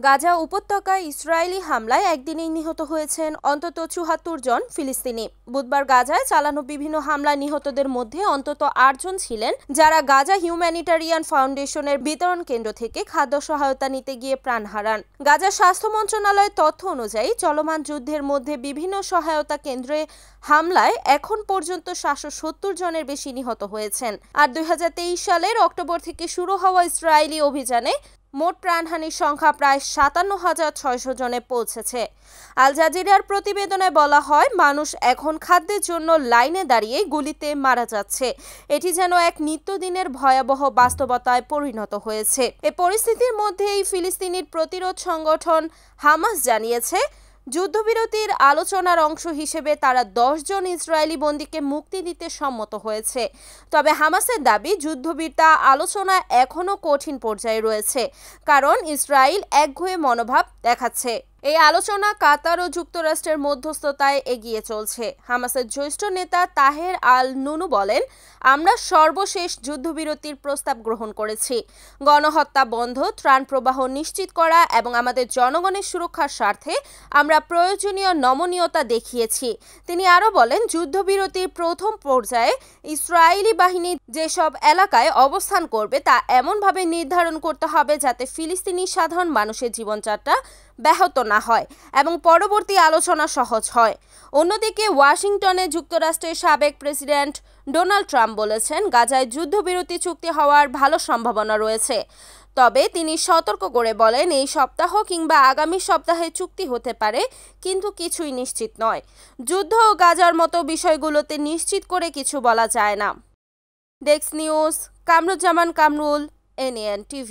গাজা উপত্যকায় ইসরায়েলি হামলায় একদিনেই নিহত হয়েছেন অন্তত ৭৪ জন ফিলিস্তিনি। বুধবার গাজায় চালানো বিভিন্ন হামলায় নিহতদের মধ্যে অন্তত ৮ জন ছিলেন যারা গাজা হিউম্যানিটারিয়ান ফাউন্ডেশনের বিতরণ কেন্দ্র থেকে খাদ্য সহায়তা নিতে গিয়ে প্রাণ হারান। গাজা স্বাস্থ্য মন্ত্রণালয়ের তথ্য অনুযায়ী চলমান যুদ্ধের মধ্যে বিভিন্ন সহায়তা কেন্দ্রে হামলায় এখন পর্যন্ত ৭৭০ জনের বেশি নিহত হয়েছেন। আর ২০২৩ সালের অক্টোবর থেকে শুরু হওয়া ইসরায়েলি অভিযানে মোট প্রাণহানির সংখ্যা প্রায় ৫৭,৬০০ জনে পৌঁছেছে। আল জাজিরার প্রতিবেদনে বলা হয়, মানুষ এখন খাদ্যের জন্য লাইনে দাঁড়িয়ে গুলিতে মারা যাচ্ছে। এটি যেন এক নিত্যদিনের ভয়াবহ বাস্তবতায় পরিণত হয়েছে। এ পরিস্থিতির মধ্যেই ফিলিস্তিনির প্রতিরোধ সংগঠন হামাস জানিয়েছে, যুদ্ধবিরতির আলোচনার অংশ হিসেবে তারা ১০ জন ইসরায়েলি বন্দীকে মুক্তি দিতে সম্মত হয়েছে। তবে হামাসের দাবি, যুদ্ধবিরতি আলোচনা এখনও কঠিন পর্যায়ে রয়েছে, কারণ ইসরায়েল একগুঁয়ে মনোভাব দেখাচ্ছে। এই আলোচনা কাতার ও যুক্তরাষ্ট্রের মধ্যস্থতায় এগিয়ে চলছে। হামাসের জ্যেষ্ঠ নেতা তাহের আল নুনু বলেন, আমরা সর্বশেষ যুদ্ধবিরতির প্রস্তাব গ্রহণ করেছি। গণহত্যা বন্ধ, ত্রাণ প্রবাহ নিশ্চিত করা এবং আমাদের জনগণের সুরক্ষার স্বার্থে আমরা প্রয়োজনীয় নমনীয়তা দেখিয়েছি। তিনি আরও বলেন, যুদ্ধবিরতির প্রথম পর্যায়ে ইসরায়েলি বাহিনী যেসব এলাকায় অবস্থান করবে তা এমনভাবে নির্ধারণ করতে হবে যাতে ফিলিস্তিনি সাধারণ মানুষের জীবনযাত্রা ব্যাহত না হয় এবং পরবর্তী আলোচনা সহজ হয়। অন্যদিকে ওয়াশিংটনে যুক্তরাষ্ট্রের সাবেক প্রেসিডেন্ট ডোনাল্ড ট্রাম্প বলেছেন, গাজায় যুদ্ধবিরতি চুক্তি হওয়ার ভালো সম্ভাবনা রয়েছে। তবে তিনি সতর্ক করে বলেন, এই সপ্তাহ কিংবা আগামী সপ্তাহে চুক্তি হতে পারে, কিন্তু কিছুই নিশ্চিত নয়। যুদ্ধ ও গাজার মতো বিষয়গুলোতে নিশ্চিত করে কিছু বলা যায় না। Desk news, Kamruzzaman Kamrul, NAN TV।